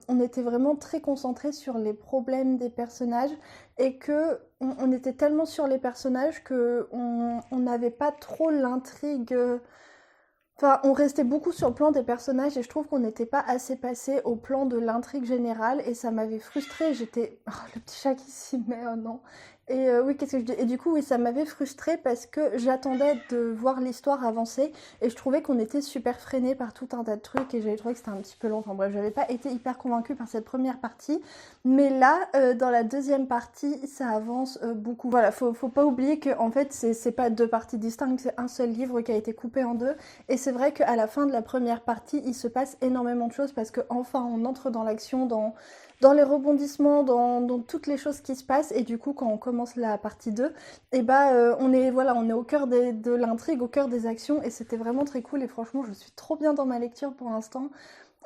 on était vraiment très concentré sur les problèmes des personnages et que on était tellement sur les personnages que on n'avait pas trop l'intrigue. Enfin, on restait beaucoup sur le plan des personnages et je trouve qu'on n'était pas assez passé au plan de l'intrigue générale et ça m'avait frustrée. J'étais... Oh, le petit chat qui s'y met, oh non. Et oui, qu'est-ce que je dis? Et du coup, oui, ça m'avait frustrée parce que j'attendais de voir l'histoire avancer et je trouvais qu'on était super freiné par tout un tas de trucs et j'avais trouvé que c'était un petit peu long. Enfin bref, j'avais pas été hyper convaincue par cette première partie. Mais là, dans la deuxième partie, ça avance beaucoup. Voilà, faut pas oublier que en fait, c'est pas deux parties distinctes, c'est un seul livre qui a été coupé en deux. Et c'est vrai qu'à la fin de la première partie, il se passe énormément de choses parce que enfin, on entre dans l'action, dans les rebondissements, dans toutes les choses qui se passent. Et du coup, quand on commence la partie 2, et on est au cœur de l'intrigue, au cœur des actions. Et c'était vraiment très cool. Et franchement, je suis trop bien dans ma lecture pour l'instant.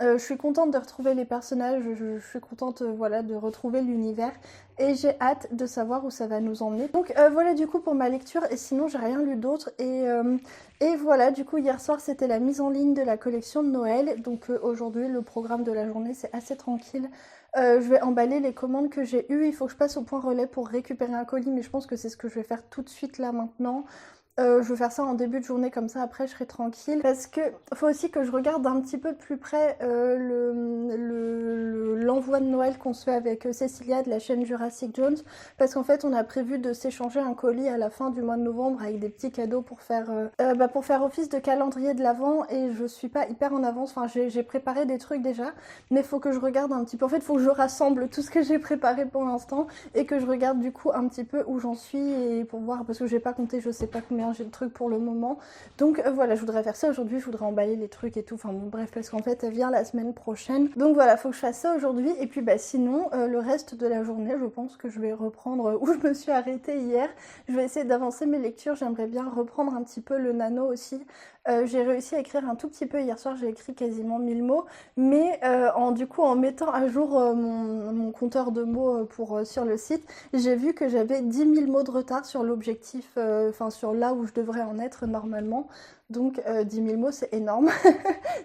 Je suis contente de retrouver les personnages, je suis contente de retrouver l'univers et j'ai hâte de savoir où ça va nous emmener. Donc voilà du coup pour ma lecture et sinon j'ai rien lu d'autre et voilà du coup hier soir c'était la mise en ligne de la collection de Noël. Donc aujourd'hui le programme de la journée c'est assez tranquille. Je vais emballer les commandes que j'ai eues, il faut que je passe au point relais pour récupérer un colis mais je pense que c'est ce que je vais faire tout de suite là maintenant. Je vais faire ça en début de journée comme ça après je serai tranquille parce que faut aussi que je regarde un petit peu plus près l'envoi de Noël qu'on se fait avec Cécilia de la chaîne Jurassic Jones parce qu'en fait on a prévu de s'échanger un colis à la fin du mois de novembre avec des petits cadeaux pour faire office de calendrier de l'Avent et je suis pas hyper en avance, enfin j'ai préparé des trucs déjà mais faut que je regarde un petit peu, en fait faut que je rassemble tout ce que j'ai préparé pour l'instant et que je regarde du coup un petit peu où j'en suis et pour voir parce que j'ai pas compté, je sais pas combien j'ai de trucs pour le moment. Donc voilà, je voudrais faire ça aujourd'hui, je voudrais emballer les trucs et tout. Enfin bon, bref, parce qu'en fait, elle vient la semaine prochaine. Donc voilà, faut que je fasse ça aujourd'hui. Et puis sinon, le reste de la journée, je pense que je vais reprendre où je me suis arrêtée hier. Je vais essayer d'avancer mes lectures. J'aimerais bien reprendre un petit peu le nano aussi. J'ai réussi à écrire un tout petit peu hier soir, j'ai écrit quasiment 1000 mots, mais en mettant à jour mon compteur de mots sur le site, j'ai vu que j'avais 10 000 mots de retard sur l'objectif, sur là où je devrais en être normalement. Donc 10 000 mots c'est énorme.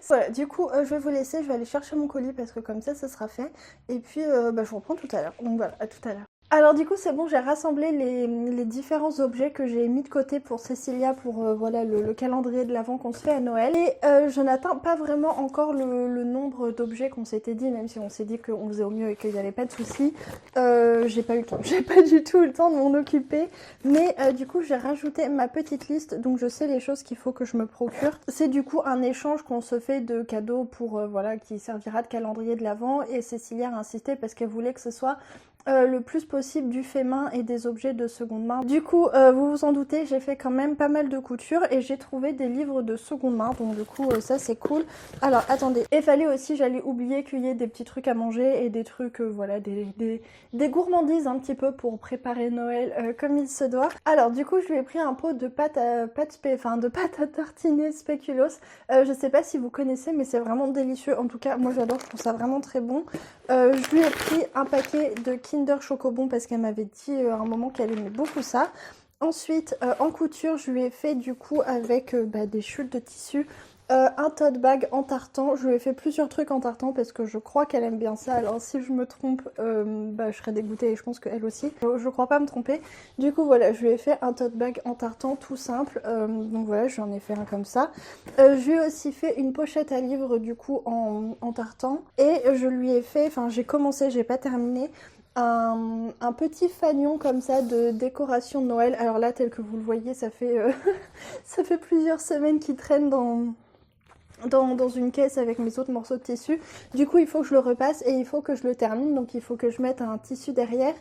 Voilà, du coup je vais vous laisser, je vais aller chercher mon colis parce que comme ça sera fait. Et puis je vous reprends tout à l'heure. Donc voilà, à tout à l'heure. Alors du coup c'est bon, j'ai rassemblé les différents objets que j'ai mis de côté pour Cécilia pour le calendrier de l'Avent qu'on se fait à Noël. Et je n'atteins pas vraiment encore le nombre d'objets qu'on s'était dit, même si on s'est dit qu'on faisait au mieux et qu'il n'y avait pas de soucis. J'ai pas eu le temps, j'ai pas du tout eu le temps de m'en occuper. Mais du coup j'ai rajouté ma petite liste, donc je sais les choses qu'il faut que je me procure. C'est du coup un échange qu'on se fait de cadeaux pour qui servira de calendrier de l'Avent. Et Cécilia a insisté parce qu'elle voulait que ce soit le plus possible du fait main et des objets de seconde main. Du coup, vous vous en doutez, j'ai fait quand même pas mal de couture et j'ai trouvé des livres de seconde main, donc du coup ça c'est cool. Alors attendez, il fallait aussi, j'allais oublier qu'il y ait des petits trucs à manger et des trucs, des gourmandises un petit peu pour préparer Noël comme il se doit. Alors du coup je lui ai pris un pot de pâte à tartiner spéculoos. Je sais pas si vous connaissez mais c'est vraiment délicieux, en tout cas moi j'adore, je trouve ça vraiment très bon. Je lui ai pris un paquet de Kinder Chocobon parce qu'elle m'avait dit à un moment qu'elle aimait beaucoup ça. Ensuite, en couture, je lui ai fait du coup avec des chutes de tissu, un tote bag en tartan. Je lui ai fait plusieurs trucs en tartan parce que je crois qu'elle aime bien ça. Alors si je me trompe, je serais dégoûtée et je pense qu'elle aussi. Je crois pas me tromper. Du coup voilà, je lui ai fait un tote bag en tartan tout simple. Donc voilà, j'en ai fait un comme ça. Je lui ai aussi fait une pochette à livres du coup en tartan. Et je lui ai fait, j'ai commencé, j'ai pas terminé. Un petit fanion comme ça de décoration de Noël. Alors là, tel que vous le voyez, ça fait, ça fait plusieurs semaines qu'il traîne dans une caisse avec mes autres morceaux de tissu. Du coup, il faut que je le repasse et il faut que je le termine. Donc, il faut que je mette un tissu derrière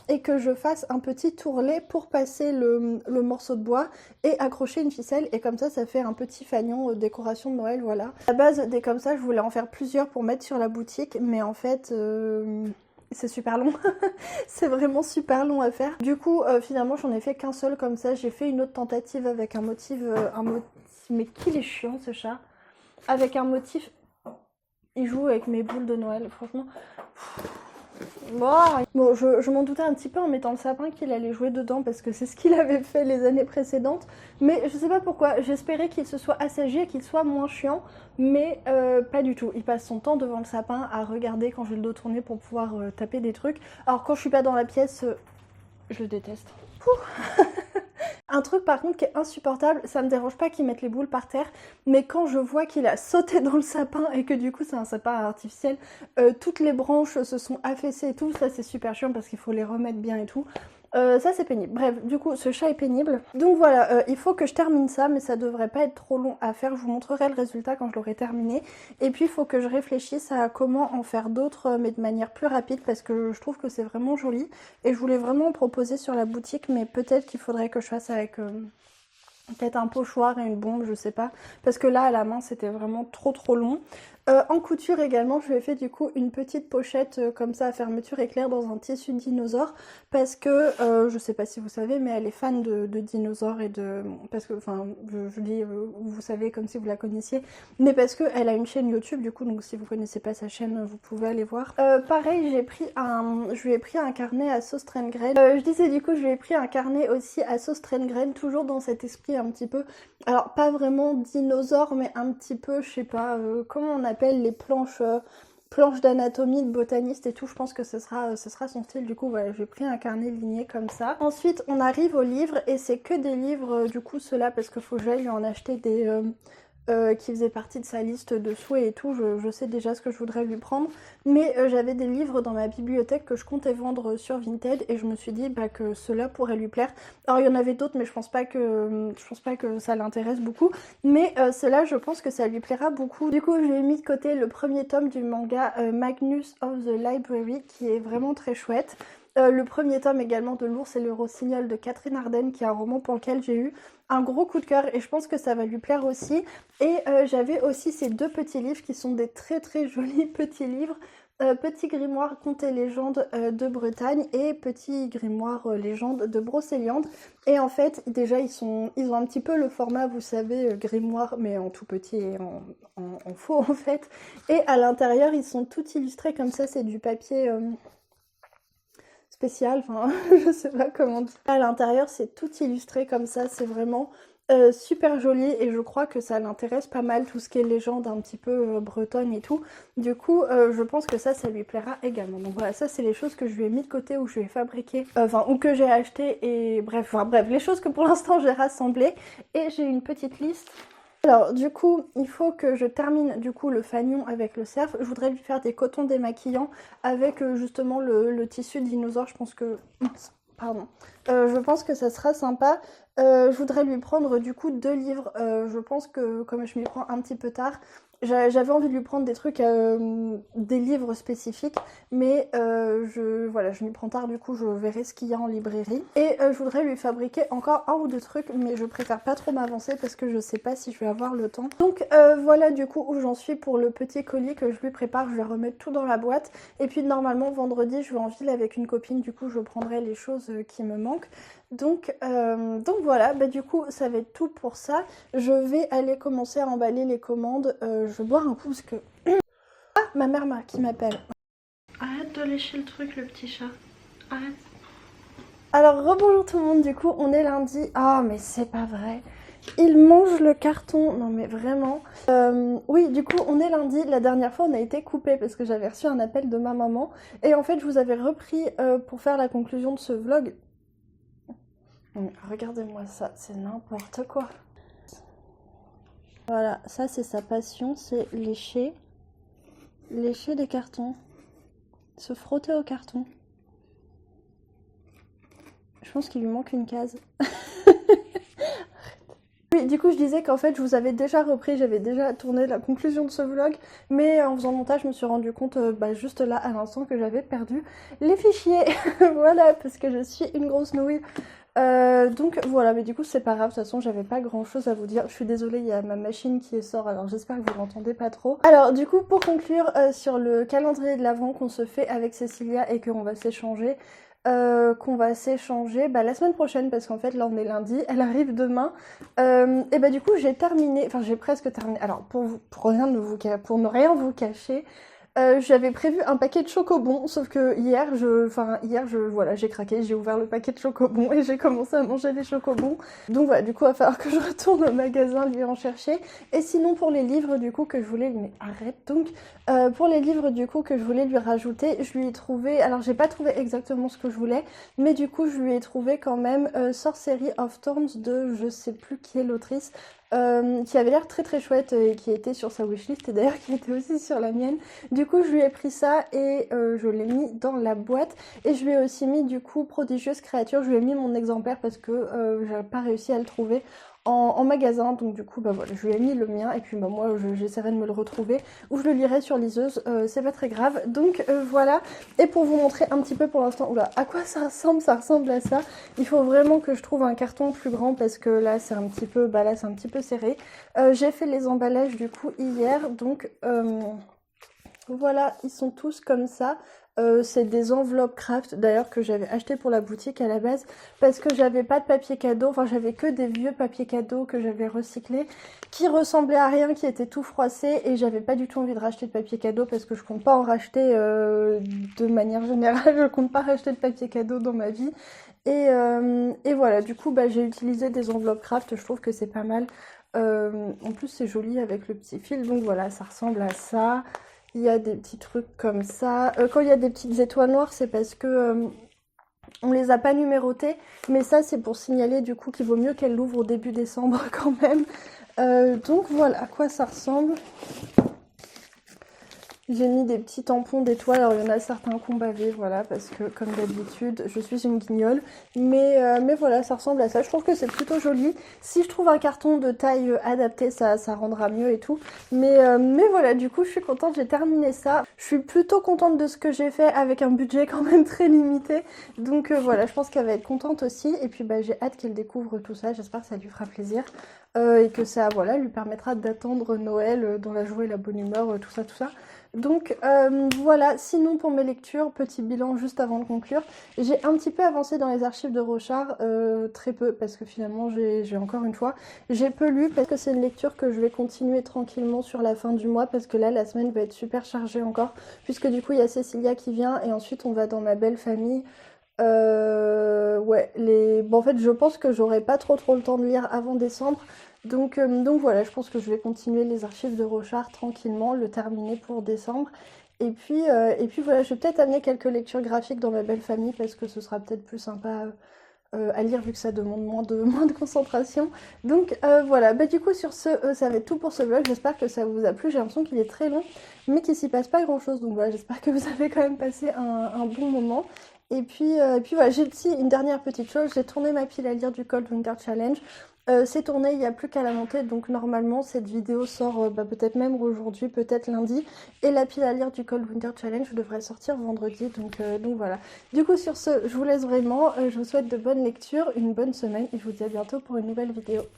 et que je fasse un petit tourlet pour passer le morceau de bois et accrocher une ficelle et comme ça fait un petit fanion décoration de Noël, voilà. À la base, dès comme ça, je voulais en faire plusieurs pour mettre sur la boutique, mais en fait... c'est super long, c'est vraiment super long à faire. Du coup, finalement, j'en ai fait qu'un seul comme ça. J'ai fait une autre tentative avec un motif, mais qu'il est chiant ce chat. Avec un motif, il joue avec mes boules de Noël, franchement. Bon, je m'en doutais un petit peu en mettant le sapin qu'il allait jouer dedans parce que c'est ce qu'il avait fait les années précédentes. Mais je sais pas pourquoi, j'espérais qu'il se soit assagi et qu'il soit moins chiant, mais pas du tout. Il passe son temps devant le sapin à regarder quand j'ai le dos tourné pour pouvoir taper des trucs. Alors quand je suis pas dans la pièce, je le déteste. Un truc par contre qui est insupportable, ça me dérange pas qu'il mette les boules par terre, mais quand je vois qu'il a sauté dans le sapin et que du coup c'est un sapin artificiel, toutes les branches se sont affaissées et tout, ça c'est super chiant parce qu'il faut les remettre bien et tout. Ça c'est pénible. Bref, du coup ce chat est pénible. Donc voilà, il faut que je termine ça, mais ça devrait pas être trop long à faire. Je vous montrerai le résultat quand je l'aurai terminé. Et puis il faut que je réfléchisse à comment en faire d'autres, mais de manière plus rapide, parce que je trouve que c'est vraiment joli. Et je voulais vraiment en proposer sur la boutique, mais peut-être qu'il faudrait que je fasse avec... peut-être un pochoir et une bombe, je sais pas. Parce que là, à la main, c'était vraiment trop long. En couture également, je lui ai fait du coup une petite pochette comme ça à fermeture éclair dans un tissu dinosaure. Parce que, je sais pas si vous savez, mais elle est fan de dinosaures et de... Parce que, enfin, je dis, vous savez comme si vous la connaissiez. Mais parce qu'elle a une chaîne YouTube, du coup, donc si vous connaissez pas sa chaîne, vous pouvez aller voir. Pareil, je lui ai pris un carnet à sauce Trengren. Je disais du coup, je lui ai pris un carnet aussi à sauce Trengren, toujours dans cet esprit un petit peu... Alors, pas vraiment dinosaure, mais un petit peu, je sais pas, comment on appelle les planches d'anatomie de botaniste et tout. Je pense que ce sera son style. Du coup, voilà, j'ai pris un carnet ligné comme ça. Ensuite, on arrive aux livres et c'est que des livres, du coup, ceux-là, parce qu'il faut que j'aille lui en acheter des... qui faisait partie de sa liste de souhaits et tout, je sais déjà ce que je voudrais lui prendre, mais j'avais des livres dans ma bibliothèque que je comptais vendre sur Vinted et je me suis dit bah, que ceux-là pourraient lui plaire. Alors il y en avait d'autres mais je pense pas que ça l'intéresse beaucoup, mais ceux-là je pense que ça lui plaira beaucoup. Du coup je lui ai mis de côté le premier tome du manga Magnus of the Library qui est vraiment très chouette. Le premier tome également de L'ours et le rossignol de Catherine Arden qui est un roman pour lequel j'ai eu un gros coup de cœur et je pense que ça va lui plaire aussi. Et j'avais aussi ces deux petits livres qui sont des très jolis petits livres. Petit grimoire contes et légendes de Bretagne et petit grimoire légende de Brocéliande. Et en fait déjà ils ont un petit peu le format vous savez grimoire mais en tout petit et en faux en fait. Et à l'intérieur ils sont tout illustrés comme ça, c'est du papier... spécial, enfin je sais pas comment dire. À l'intérieur c'est tout illustré comme ça, c'est vraiment super joli et je crois que ça l'intéresse pas mal tout ce qui est légende un petit peu bretonne et tout. Du coup je pense que ça lui plaira également. Donc voilà, ça c'est les choses que je lui ai mis de côté ou je lui ai fabriqué, enfin ou que j'ai acheté et bref, les choses que pour l'instant j'ai rassemblées. Et j'ai une petite liste. Alors du coup il faut que je termine du coup le fanion avec le cerf. Je voudrais lui faire des cotons démaquillants avec justement le tissu dinosaure. Je pense que... Pardon. Je pense que ça sera sympa. Je voudrais lui prendre du coup 2 livres. Je pense que comme je m'y prends un petit peu tard, j'avais envie de lui prendre des trucs, des livres spécifiques, mais voilà, je m'y prends tard, du coup je verrai ce qu'il y a en librairie. Et je voudrais lui fabriquer encore 1 ou 2 trucs, mais je préfère pas trop m'avancer parce que je sais pas si je vais avoir le temps. Donc voilà du coup où j'en suis pour le petit colis que je lui prépare. Je vais remettre tout dans la boîte. Et puis normalement vendredi je vais en ville avec une copine, du coup je prendrai les choses qui me manquent. Donc voilà, bah du coup ça va être tout pour ça. Je vais aller commencer à emballer les commandes. Je vais boire un coup parce que... Ah, ma mère qui m'appelle. Arrête de lécher le truc, le petit chat. Arrête. Alors rebonjour tout le monde, du coup on est lundi. Ah mais c'est pas vrai. Il mange le carton. Non mais vraiment. Oui, du coup on est lundi. La dernière fois on a été coupé parce que j'avais reçu un appel de ma maman. Et en fait je vous avais repris pour faire la conclusion de ce vlog. Regardez-moi ça, c'est n'importe quoi. Voilà, ça c'est sa passion, c'est lécher des cartons, se frotter au carton. Je pense qu'il lui manque une case. Oui, du coup, je disais qu'en fait, je vous avais déjà repris, j'avais déjà tourné la conclusion de ce vlog, mais en faisant le montage, je me suis rendu compte, juste là, à l'instant, que j'avais perdu les fichiers. Voilà, parce que je suis une grosse nouille. Donc voilà, mais du coup, c'est pas grave, de toute façon, j'avais pas grand chose à vous dire. Je suis désolée, il y a ma machine qui sort, alors j'espère que vous l'entendez pas trop. Alors, du coup, pour conclure sur le calendrier de l'Avent qu'on se fait avec Cécilia et qu'on va s'échanger, la semaine prochaine, parce qu'en fait là on est lundi, elle arrive demain. Et bah du coup j'ai terminé, enfin j'ai presque terminé. Alors pour ne rien vous cacher, j'avais prévu un paquet de chocobons, sauf que voilà, j'ai craqué, j'ai ouvert le paquet de chocobons et j'ai commencé à manger des chocobons. Donc voilà, du coup, il va falloir que je retourne au magasin lui en chercher. Et sinon, pour les livres, du coup, que je voulais... Mais arrête donc. Pour les livres, du coup, que je voulais lui rajouter, je lui ai trouvé... Alors, j'ai pas trouvé exactement ce que je voulais, mais du coup, je lui ai trouvé quand même Sorcery of Thorns de... Je sais plus qui est l'autrice. Qui avait l'air très très chouette et qui était sur sa wishlist et d'ailleurs qui était aussi sur la mienne. Du coup je lui ai pris ça et je l'ai mis dans la boîte et je lui ai aussi mis du coup Prodigieuse Créature, je lui ai mis mon exemplaire parce que j'avais pas réussi à le trouver en magasin, donc du coup bah voilà, je lui ai mis le mien et puis bah moi j'essaierai de me le retrouver ou je le lirai sur liseuse, c'est pas très grave. Donc voilà, et pour vous montrer un petit peu pour l'instant, oula, à quoi ça ressemble à ça. Il faut vraiment que je trouve un carton plus grand parce que là c'est un petit peu, là c'est un petit peu serré. J'ai fait les emballages du coup hier, donc voilà, ils sont tous comme ça. C'est des enveloppes craft d'ailleurs que j'avais acheté pour la boutique à la base parce que j'avais pas de papier cadeau, enfin j'avais que des vieux papiers cadeaux que j'avais recyclés qui ressemblaient à rien, qui étaient tout froissés et j'avais pas du tout envie de racheter de papier cadeau parce que je compte pas en racheter de manière générale, je compte pas racheter de papier cadeau dans ma vie et voilà, du coup j'ai utilisé des enveloppes craft, je trouve que c'est pas mal. En plus c'est joli avec le petit fil, donc voilà, ça ressemble à ça. Il y a des petits trucs comme ça. Quand il y a des petites étoiles noires, c'est parce que on les a pas numérotées. Mais ça, c'est pour signaler du coup qu'il vaut mieux qu'elle l'ouvre au début décembre quand même. Donc voilà à quoi ça ressemble. J'ai mis des petits tampons d'étoiles, alors il y en a certains qui ont bavé, voilà, parce que comme d'habitude, je suis une guignole. Mais voilà, ça ressemble à ça. Je trouve que c'est plutôt joli. Si je trouve un carton de taille adaptée, ça rendra mieux et tout. Mais voilà, du coup, je suis contente, j'ai terminé ça. Je suis plutôt contente de ce que j'ai fait avec un budget quand même très limité. Donc voilà, je pense qu'elle va être contente aussi. Et puis j'ai hâte qu'elle découvre tout ça, j'espère que ça lui fera plaisir. Et que ça, voilà, lui permettra d'attendre Noël dans la joie et la bonne humeur, tout ça, tout ça. Donc voilà, sinon pour mes lectures, petit bilan juste avant de conclure, j'ai un petit peu avancé dans les archives de Rochard, très peu, parce que finalement j'ai encore une fois, j'ai peu lu, parce que c'est une lecture que je vais continuer tranquillement sur la fin du mois, parce que là la semaine va être super chargée encore, puisque du coup il y a Cécilia qui vient, et ensuite on va dans ma belle famille. En fait je pense que j'aurai pas trop le temps de lire avant décembre. Donc voilà, je pense que je vais continuer les archives de Rochard tranquillement, le terminer pour décembre. Et puis voilà, je vais peut-être amener quelques lectures graphiques dans ma belle famille parce que ce sera peut-être plus sympa à lire vu que ça demande moins de concentration. Donc voilà, du coup sur ce, ça va être tout pour ce vlog. J'espère que ça vous a plu. J'ai l'impression qu'il est très long, mais qu'il s'y passe pas grand-chose. Donc voilà, j'espère que vous avez quand même passé un bon moment. Et puis voilà, j'ai aussi une dernière petite chose, j'ai tourné ma pile à lire du Cold Winter Challenge. C'est tourné, il n'y a plus qu'à la monter, donc normalement cette vidéo sort peut-être même aujourd'hui, peut-être lundi. Et la pile à lire du Cold Winter Challenge devrait sortir vendredi, donc voilà. Du coup sur ce, je vous laisse vraiment, je vous souhaite de bonnes lectures, une bonne semaine et je vous dis à bientôt pour une nouvelle vidéo.